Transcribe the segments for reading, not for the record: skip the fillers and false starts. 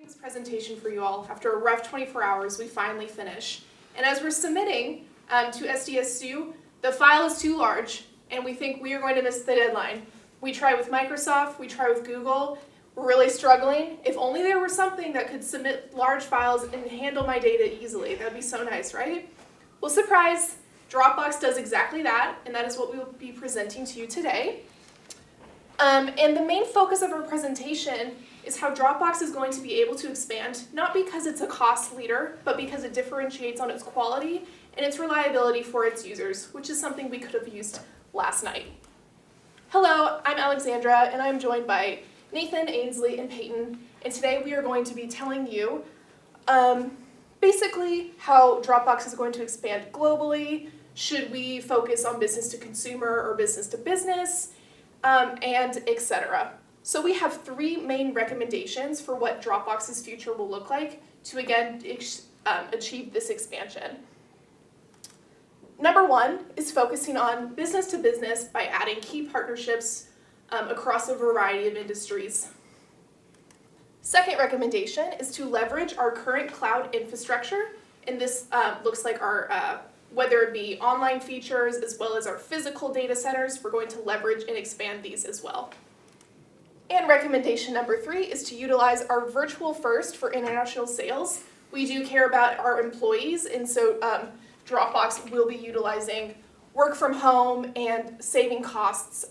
This presentation for you all. After a rough 24 hours, we finally finish. And as we're submitting to SDSU, the file is too large, and we think we are going to miss the deadline. We try with Microsoft, we try with Google, we're really struggling. If only there were something that could submit large files and handle my data easily. That would be so nice, right? Well, surprise, Dropbox does exactly that, and that is what we will be presenting to you today. And the main focus of our presentation is how Dropbox is going to be able to expand, not because it's a cost leader, but because it differentiates on its quality and its reliability for its users, which is something we could have used last night. Hello, I'm Alexandra, and I'm joined by Nathan, Ainsley, and Peyton, and today we are going to be telling you basically how Dropbox is going to expand globally, should we focus on business to consumer or business to business, and etc. So we have three main recommendations for what Dropbox's future will look like to again achieve this expansion. Number one is focusing on business to business by adding key partnerships across a variety of industries. Second recommendation is to leverage our current cloud infrastructure, and this looks like our whether it be online features as well as our physical data centers, we're going to leverage and expand these as well. And recommendation number three is to utilize our virtual first for international sales. We do care about our employees, and so Dropbox will be utilizing work from home and saving costs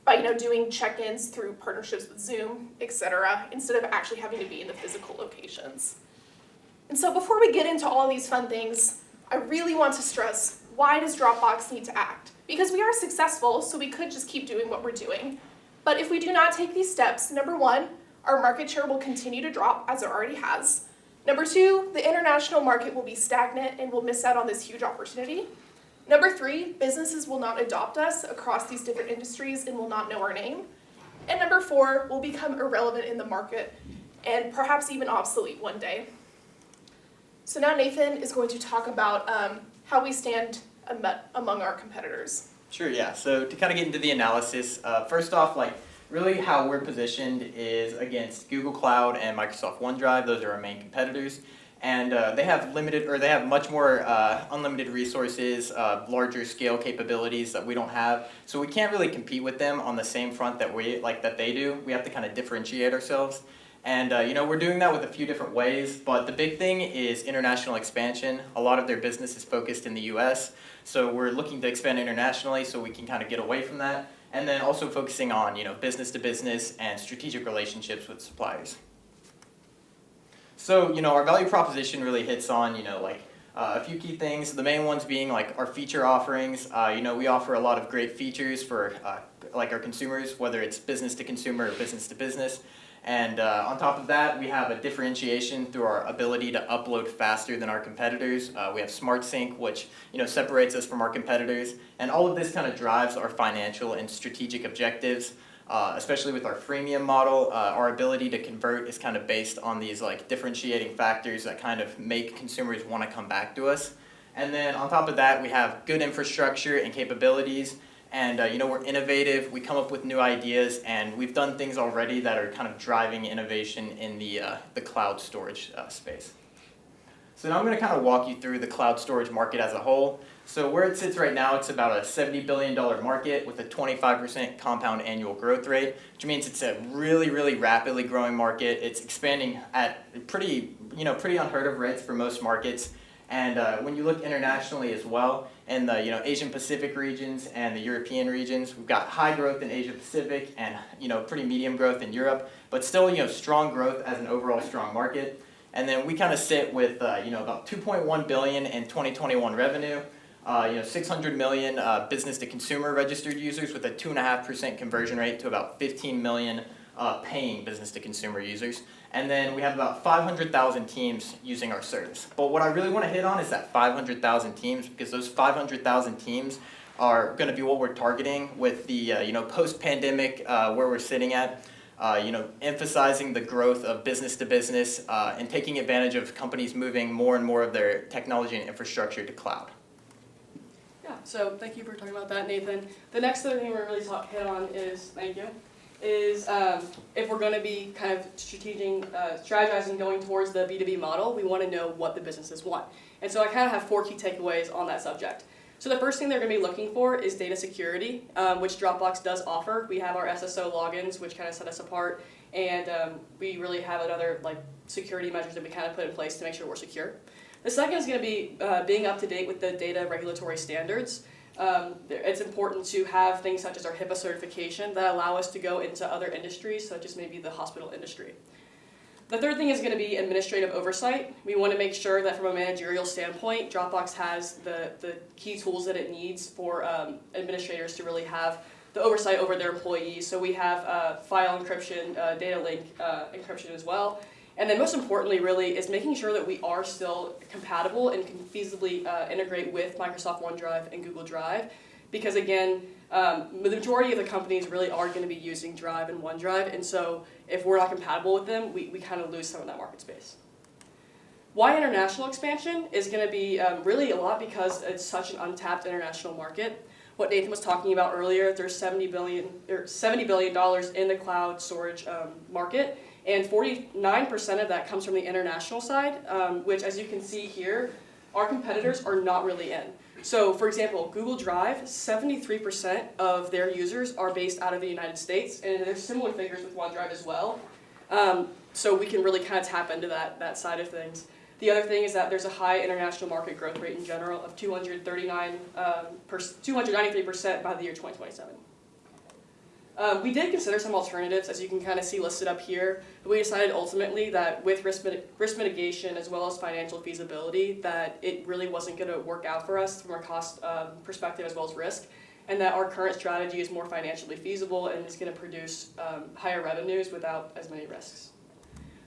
by doing check-ins through partnerships with Zoom, etc., instead of actually having to be in the physical locations. And so before we get into all these fun things, I really want to stress, why does Dropbox need to act? Because we are successful, so we could just keep doing what we're doing. But if we do not take these steps, number one, our market share will continue to drop as it already has. Number two, the international market will be stagnant and we'll miss out on this huge opportunity. Number three, businesses will not adopt us across these different industries and will not know our name. And number four, we'll become irrelevant in the market and perhaps even obsolete one day. So now Nathan is going to talk about how we stand among our competitors. Sure, yeah. So to kind of get into the analysis, first off, really how we're positioned is against Google Cloud and Microsoft OneDrive. Those are our main competitors. And they have much more unlimited resources, larger scale capabilities that we don't have. So we can't really compete with them on the same front that they do. We have to kind of differentiate ourselves. And we're doing that with a few different ways, but the big thing is international expansion. A lot of their business is focused in the US, so we're looking to expand internationally so we can kind of get away from that. And then also focusing on business to business and strategic relationships with suppliers. So our value proposition really hits on a few key things. The main ones being our feature offerings. We offer a lot of great features for our consumers, whether it's business to consumer or business to business. And on top of that, we have a differentiation through our ability to upload faster than our competitors. We have Smart Sync, which separates us from our competitors. And all of this kind of drives our financial and strategic objectives, especially with our freemium model. Our ability to convert is kind of based on these differentiating factors that kind of make consumers want to come back to us. And then on top of that, we have good infrastructure and capabilities. And we're innovative, we come up with new ideas, and we've done things already that are kind of driving innovation in the cloud storage space. So now I'm going to kind of walk you through the cloud storage market as a whole. So where it sits right now, it's about a $70 billion market with a 25% compound annual growth rate, which means it's a really, really rapidly growing market. It's expanding at pretty unheard of rates for most markets. And when you look internationally as well, in the Asian Pacific regions and the European regions, we've got high growth in Asia Pacific and pretty medium growth in Europe, but still strong growth as an overall strong market. And then we kind of sit with about 2.1 billion in 2021 revenue, 600 million business to consumer registered users with a 2.5% conversion rate to about 15 million paying business to consumer users. And then we have about 500,000 teams using our service. But what I really want to hit on is that 500,000 teams, because those 500,000 teams are going to be what we're targeting with the post-pandemic where we're sitting at, emphasizing the growth of business to business and taking advantage of companies moving more and more of their technology and infrastructure to cloud. Yeah, so thank you for talking about that, Nathan. The next thing we're really hit on is, thank you, is if we're going to be kind of strategizing going towards the B2B model, we want to know what the businesses want. And so I kind of have 4 key takeaways on that subject. So the first thing they're going to be looking for is data security, which Dropbox does offer. We have our SSO logins, which kind of set us apart, and we really have other security measures that we kind of put in place to make sure we're secure. The second is going to be being up to date with the data regulatory standards. It's important to have things such as our HIPAA certification that allow us to go into other industries, such as maybe the hospital industry. The third thing is going to be administrative oversight. We want to make sure that from a managerial standpoint, Dropbox has the key tools that it needs for administrators to really have the oversight over their employees. So we have file encryption, data link encryption as well. And then most importantly, really, is making sure that we are still compatible and can feasibly integrate with Microsoft OneDrive and Google Drive. Because again, the majority of the companies really are going to be using Drive and OneDrive, and so if we're not compatible with them, we kind of lose some of that market space. Why international expansion is going to be really a lot because it's such an untapped international market. What Nathan was talking about earlier, there's $70 billion in the cloud storage market, and 49% of that comes from the international side, which, as you can see here, our competitors are not really in. So, for example, Google Drive, 73% of their users are based out of the United States, and there's similar figures with OneDrive as well. So we can really kind of tap into that side of things. The other thing is that there's a high international market growth rate in general of 293% by the year 2027. We did consider some alternatives, as you can kind of see listed up here, but we decided ultimately that with risk mitigation as well as financial feasibility, that it really wasn't going to work out for us from a cost perspective as well as risk, and that our current strategy is more financially feasible and is going to produce higher revenues without as many risks.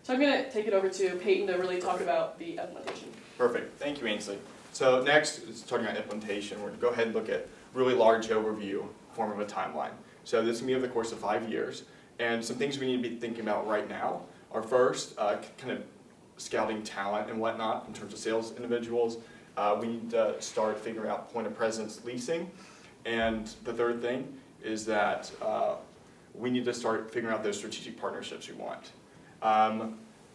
So I'm going to take it over to Peyton to really talk about the implementation. Perfect. Thank you, Ainsley. So next is talking about implementation. We're going to go ahead and look at really large overview form of a timeline. So this is going to be over the course of 5 years. And some things we need to be thinking about right now are first, kind of scouting talent and whatnot in terms of sales individuals. We need to start figuring out point of presence leasing. And the third thing is that we need to start figuring out those strategic partnerships we want.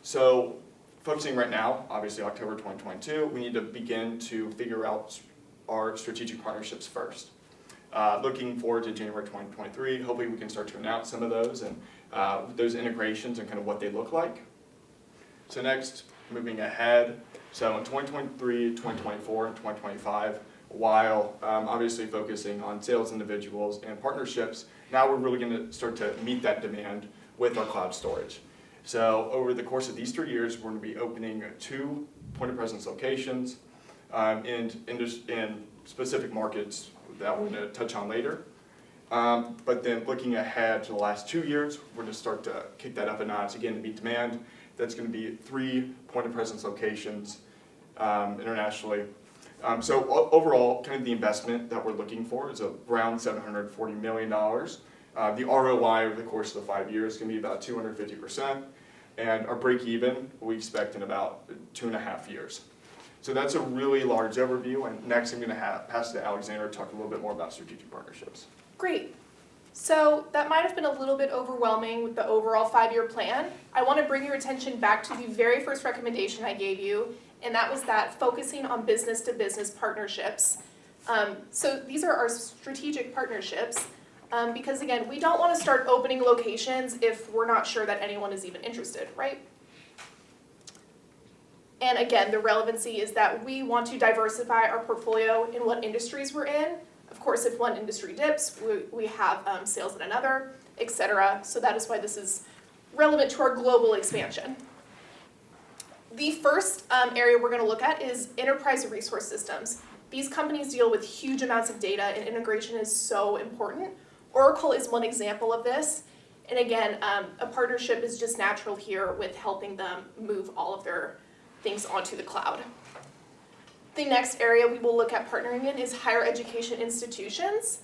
So focusing right now, obviously October 2022, we need to begin to figure out our strategic partnerships first. Looking forward to January 2023, hopefully we can start to announce some of those and those integrations and kind of what they look like. So next, moving ahead, so in 2023, 2024, and 2025, while obviously focusing on sales individuals and partnerships, now we're really going to start to meet that demand with our cloud storage. So over the course of these 3 years, we're going to be opening 2 point of presence locations in specific markets that we're going to touch on later. But then looking ahead to the last 2 years, we're going to start to kick that up a notch again to meet demand. That's going to be 3 point of presence locations internationally. So overall, kind of the investment that we're looking for is around $740 million. The ROI over the course of the 5 years is going to be about 250%, and our break even we expect in about 2.5 years. So that's a really large overview, and next I'm going to pass to Alexander to talk a little bit more about strategic partnerships. Great. So that might have been a little bit overwhelming with the overall 5-year plan. I want to bring your attention back to the very first recommendation I gave you, and that was that focusing on business-to-business partnerships. So these are our strategic partnerships, because again, we don't want to start opening locations if we're not sure that anyone is even interested, right? And again, the relevancy is that we want to diversify our portfolio in what industries we're in. Of course, if one industry dips, we have sales in another, etc. So that is why this is relevant to our global expansion. The first area we're going to look at is enterprise resource systems. These companies deal with huge amounts of data, and integration is so important. Oracle is one example of this. And again, a partnership is just natural here with helping them move all of their things onto the cloud. The next area we will look at partnering in is higher education institutions.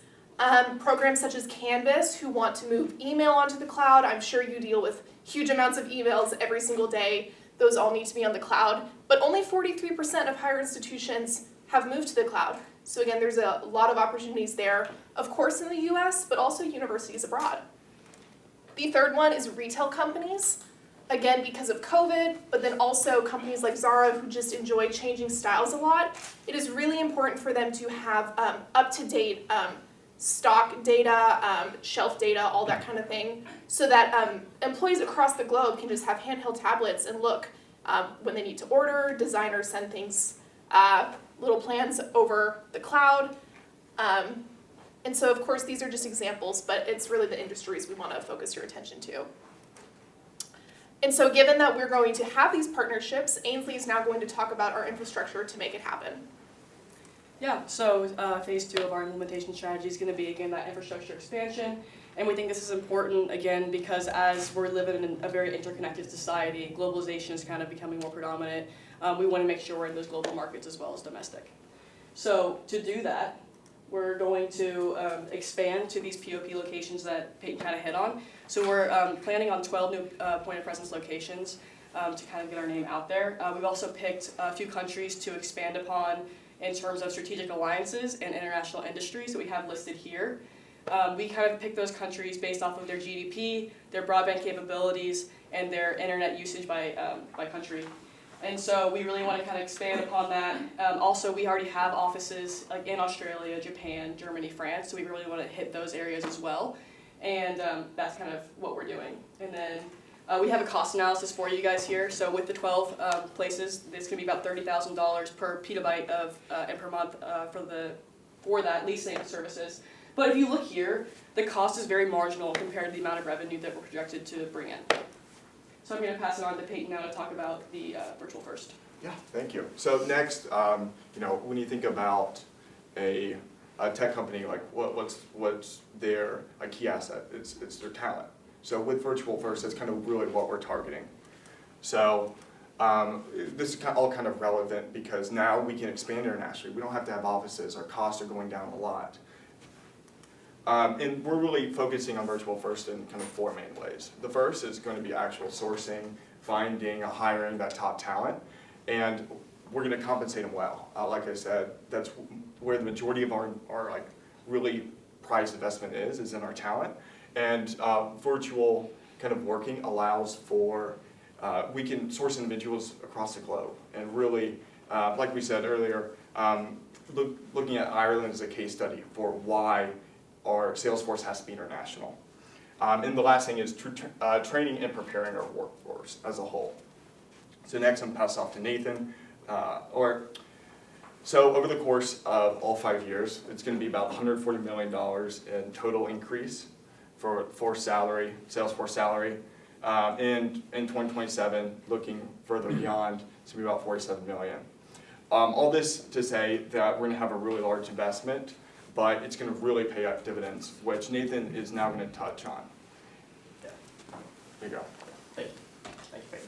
Programs such as Canvas, who want to move email onto the cloud. I'm sure you deal with huge amounts of emails every single day. Those all need to be on the cloud. But only 43% of higher institutions have moved to the cloud. So again, there's a lot of opportunities there, of course in the US, but also universities abroad. The third one is retail companies. Again, because of COVID, but then also companies like Zara who just enjoy changing styles a lot. It is really important for them to have up-to-date stock data, shelf data, all that kind of thing, so that employees across the globe can just have handheld tablets and look when they need to order. Designers send things, little plans over the cloud. And so, of course, these are just examples, but it's really the industries we want to focus your attention to. And so given that we're going to have these partnerships, Ainsley is now going to talk about our infrastructure to make it happen. Yeah, so phase 2 of our implementation strategy is going to be, again, that infrastructure expansion. And we think this is important, again, because as we're living in a very interconnected society, globalization is kind of becoming more predominant. We want to make sure we're in those global markets as well as domestic. So to do that, we're going to expand to these POP locations that Peyton kind of hit on. So we're planning on 12 new point of presence locations to kind of get our name out there. We've also picked a few countries to expand upon in terms of strategic alliances and international industries that we have listed here. We kind of picked those countries based off of their GDP, their broadband capabilities, and their internet usage by country. And so we really want to kind of expand upon that. Also, we already have offices like in Australia, Japan, Germany, France, so we really want to hit those areas as well. And that's kind of what we're doing. And then we have a cost analysis for you guys here. So with the 12 places, it's going to be about $30,000 per petabyte of and per month for that leasing services. But if you look here, the cost is very marginal compared to the amount of revenue that we're projected to bring in. So I'm going to pass it on to Peyton now to talk about the Virtual First. Yeah, thank you. So next, when you think about a tech company, like what's their key asset? It's their talent. So with Virtual First, that's kind of really what we're targeting. So this is all kind of relevant because now we can expand internationally. We don't have to have offices. Our costs are going down a lot. And we're really focusing on Virtual First in kind of 4 main ways. The first is going to be actual sourcing, finding, hiring that top talent, and we're going to compensate them well. Like I said, that's where the majority of our like really prized investment is in our talent. And virtual kind of working allows for, we can source individuals across the globe. And really, like we said earlier, looking at Ireland as a case study for why our sales force has to be international. And the last thing is training and preparing our workforce as a whole. So next I'm pass off to Nathan. So over the course of all 5 years, it's going to be about $140 million in total increase for salary, Salesforce salary. And in 2027, looking further beyond, it's going to be about $47 million. All this to say that we're going to have a really large investment, but it's going to really pay out dividends, which Nathan is now going to touch on. Yeah. There you go. Thank you. Thank you, Peyton.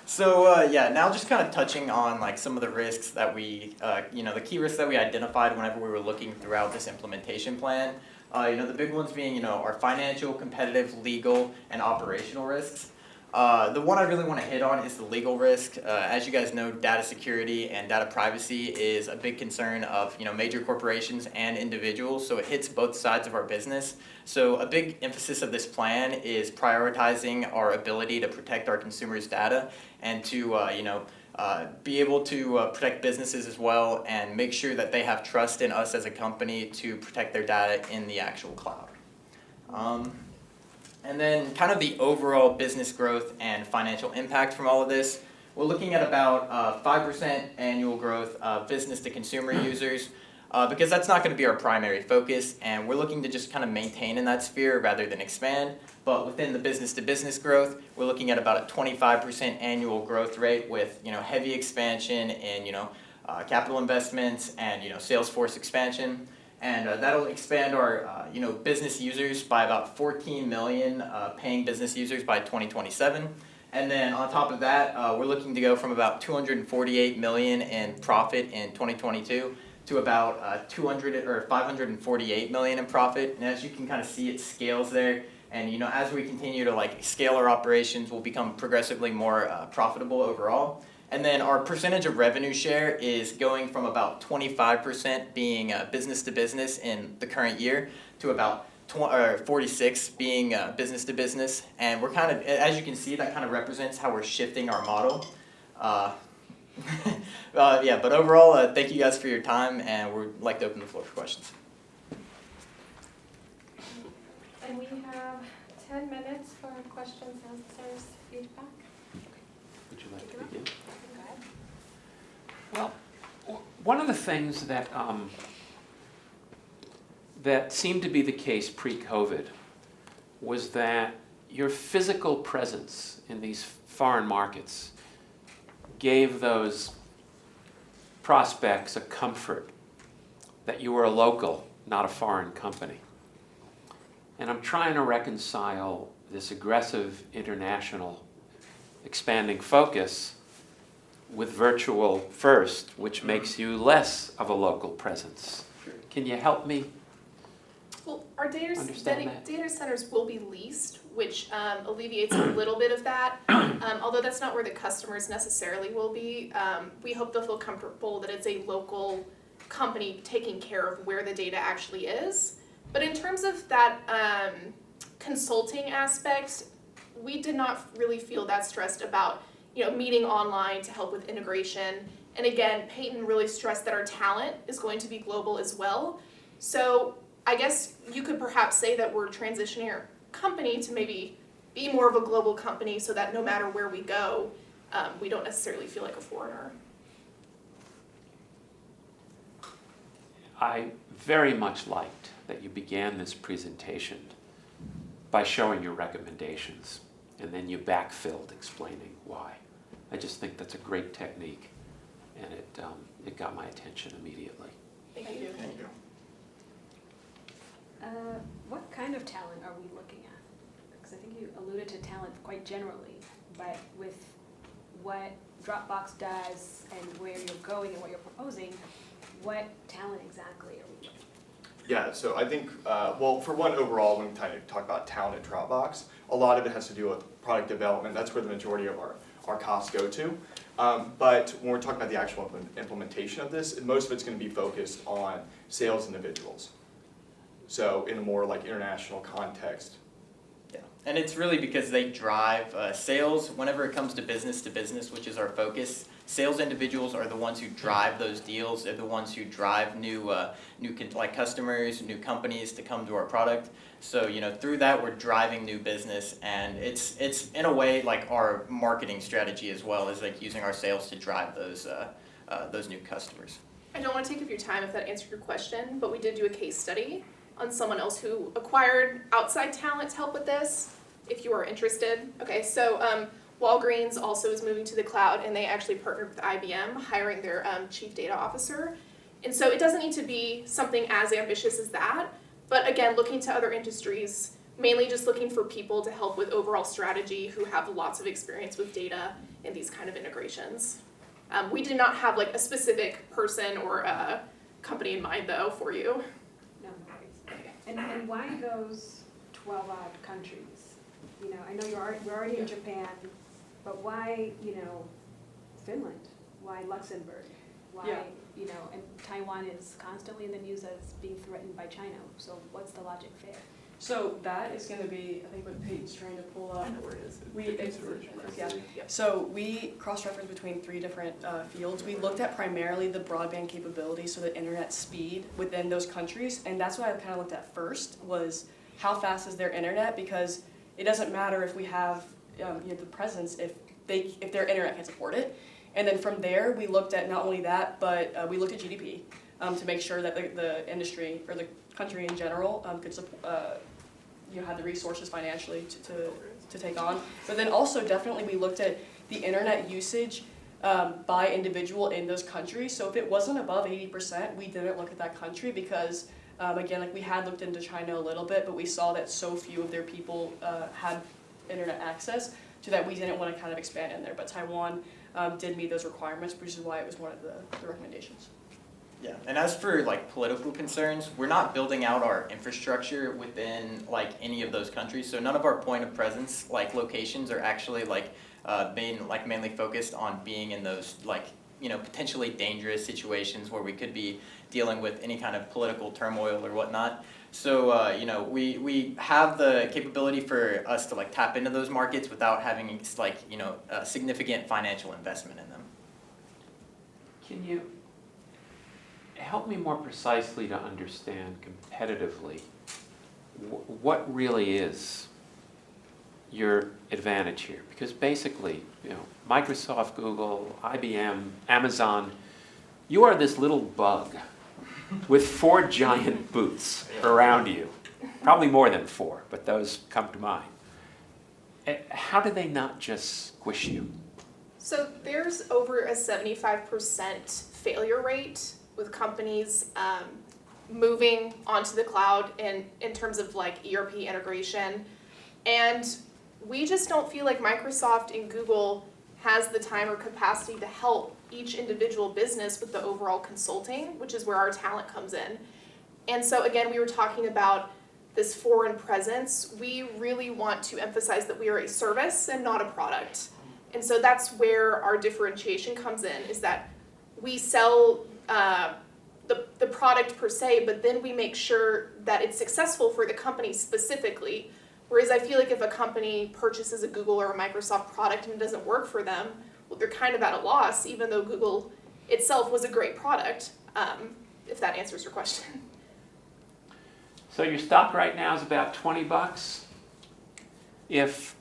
So now just kind of touching on like some of the risks that we, the key risks that we identified whenever we were looking throughout this implementation plan. The big ones being, our financial, competitive, legal, and operational risks. The one I really want to hit on is the legal risk. As you guys know, data security and data privacy is a big concern of major corporations and individuals, so it hits both sides of our business. So a big emphasis of this plan is prioritizing our ability to protect our consumers' data and to be able to protect businesses as well and make sure that they have trust in us as a company to protect their data in the actual cloud. And then kind of the overall business growth and financial impact from all of this. We're looking at about 5% annual growth of business to consumer users because that's not going to be our primary focus, and we're looking to just kind of maintain in that sphere rather than expand. But within the business to business growth, we're looking at about a 25% annual growth rate with heavy expansion in capital investments and sales force expansion. And that'll expand our business users by about 14 million paying business users by 2027. And then on top of that, we're looking to go from about 248 million in profit in 2022 to about 548 million in profit. And as you can kind of see, it scales there. And as we continue to scale our operations, we'll become progressively more profitable overall. And then our percentage of revenue share is going from about 25% being business to business in the current year to about 46 being business to business, and we're kind of, as you can see, that kind of represents how we're shifting our model. Yeah, but overall, thank you guys for your time, and we'd like to open the floor for questions. And we have 10 minutes for questions, answers, feedback. Would you like to Take it begin? Go ahead. Well, one of the things that that seemed to be the case pre-COVID was that your physical presence in these foreign markets gave those prospects a comfort that you were a local, not a foreign company. And I'm trying to reconcile this aggressive international expanding focus with virtual first, which makes you less of a local presence. Can you help me? Well, our Understand that. data centers will be leased, which alleviates a little bit of that. Although that's not where the customers necessarily will be. We hope they'll feel comfortable that it's a local company taking care of where the data actually is. But in terms of that consulting aspect, we did not really feel that stressed about meeting online to help with integration. And again, Peyton really stressed that our talent is going to be global as well. So I guess you could perhaps say that we're transitioning our company to maybe be more of a global company so that no matter where we go, we don't necessarily feel like a foreigner. I very much liked that you began this presentation by showing your recommendations, and then you backfilled explaining why. I just think that's a great technique, and it got my attention immediately. Thank you. Thank you. What kind of talent are we looking at? Because I think you alluded to talent quite generally, but with what Dropbox does and where you're going and what you're proposing, what talent exactly are we looking at? Yeah, so I think, well, for one, overall, when we kind of talk about talent at Dropbox, a lot of it has to do with product development. That's where the majority of our costs go to. But when we're talking about the actual implementation of this, most of it's going to be focused on sales individuals. So in a more like international context. Yeah, and it's really because they drive sales whenever it comes to business, which is our focus. Sales individuals are the ones who drive those deals. They're the ones who drive new customers, new companies to come to our product. So through that we're driving new business, and it's in a way like our marketing strategy as well, is like using our sales to drive those new customers. I don't want to take up your time if that answered your question, but we did do a case study on someone else who acquired outside talent to help with this, if you are interested. Okay, so Walgreens also is moving to the cloud, and they actually partnered with IBM, hiring their chief data officer. And so it doesn't need to be something as ambitious as that, but again, looking to other industries, mainly just looking for people to help with overall strategy who have lots of experience with data and these kind of integrations. We did not have like a specific person or a company in mind though for you. No worries. And why those 12 odd countries? I know we're already in Japan, but why, Finland? Why Luxembourg? Why, Yeah. And Taiwan is constantly in the news as being threatened by China. So what's the logic there? So that is going to be, I think, what Peyton's trying to pull up. Where it is. Yeah. So we cross-referenced between 3 different fields. We looked at primarily the broadband capability, so the internet speed within those countries, and that's what I kind of looked at first, was how fast is their internet, because it doesn't matter if we have the presence if their internet can support it. And then from there, we looked at not only that, but we looked at GDP to make sure that the industry or the country in general could support. Had the resources financially to take on. But then also definitely we looked at the internet usage by individual in those countries. So if it wasn't above 80%, we didn't look at that country because, again, like we had looked into China a little bit, but we saw that so few of their people had internet access to that we didn't want to kind of expand in there. But Taiwan did meet those requirements, which is why it was one of the recommendations. Yeah, and as for like political concerns, we're not building out our infrastructure within like any of those countries. So none of our point of presence like locations are actually like mainly focused on being in those like potentially dangerous situations where we could be dealing with any kind of political turmoil or whatnot. So, you know, we have the capability for us to like tap into those markets without having like, you know, a significant financial investment in them. Can you help me more precisely to understand competitively what really is your advantage here? Because basically, you know, Microsoft, Google, IBM, Amazon, you are this little bug with 4 giant boots around you. Probably more than 4, but those come to mind. How do they not just squish you? So there's over a 75% failure rate with companies moving onto the cloud in terms of like ERP integration. And we just don't feel like Microsoft and Google has the time or capacity to help each individual business with the overall consulting, which is where our talent comes in. And so again, we were talking about this foreign presence. We really want to emphasize that we are a service and not a product. And so that's where our differentiation comes in, is that we sell the product per se, but then we make sure that it's successful for the company specifically. Whereas I feel like if a company purchases a Google or a Microsoft product and it doesn't work for them, well, they're kind of at a loss, even though Google itself was a great product, if that answers your question. So your stock right now is about $20. If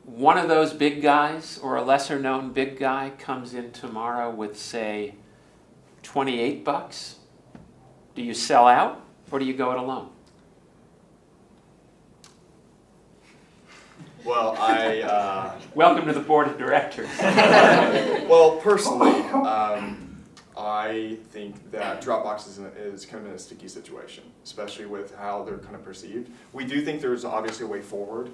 one of those big guys or a lesser known big guy comes in tomorrow with, say, $28, do you sell out or do you go it alone? Well, Welcome to the board of directors. well, personally, I think that Dropbox is kind of in a sticky situation, especially with how they're kind of perceived. We do think there's obviously a way forward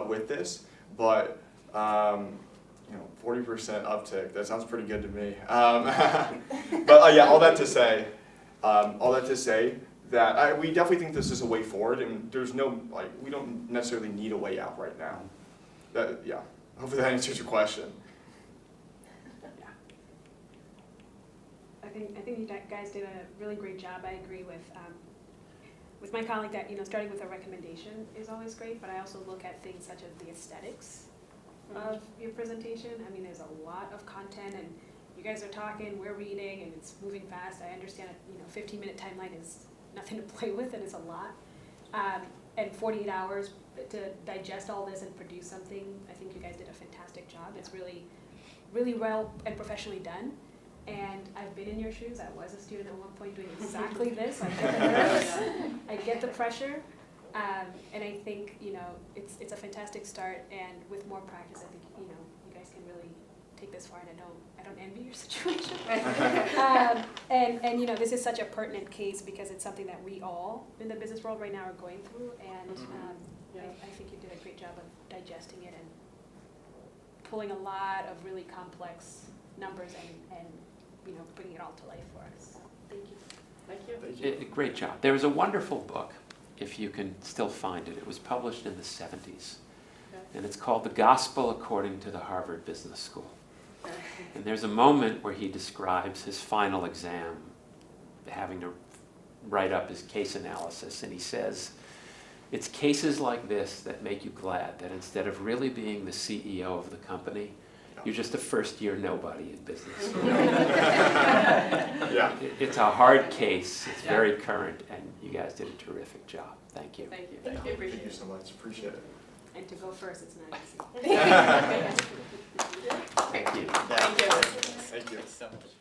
with this, but you know, 40% uptick, that sounds pretty good to me. But yeah, all that to say that we definitely think this is a way forward, and there's no, like, we don't necessarily need a way out right now. Yeah, hopefully that answers your question. I think you guys did a really great job. I agree with my colleague that, you know, starting with a recommendation is always great, but I also look at things such as the aesthetics of your presentation. I mean, there's a lot of content, and you guys are talking, we're reading, and it's moving fast. I understand, you know, 15-minute timeline is nothing to play with, and it's a lot. And 48 hours to digest all this and produce something, I think you guys did a fantastic job. It's really, really well and professionally done. And I've been in your shoes. I was a student at one point doing exactly this. I get the nerves, I get the pressure, and I think, you know, it's a fantastic start. And with more practice, I think, you know, you guys can really take this far. And I don't envy your situation. And you know, this is such a pertinent case because it's something that we all in the business world right now are going through. And I think you did a great job of digesting it and pulling a lot of really complex numbers and you know, bringing it all to life for us. Thank you. Thank you. Thank you. Great job. There was a wonderful book, if you can still find it. It was published in the 70s. And it's called The Gospel According to the Harvard Business School. And there's a moment where he describes his final exam, having to write up his case analysis, and he says, it's cases like this that make you glad that instead of really being the CEO of the company, you're just a first-year nobody in business. Yeah. It's a hard case, it's very current, and you guys did a terrific job. Thank you. Thank you. Thank you. Appreciate Thank you it. so much. Appreciate it. And to go first, it's not easy. Thank you. Thank you. Thank you. So much.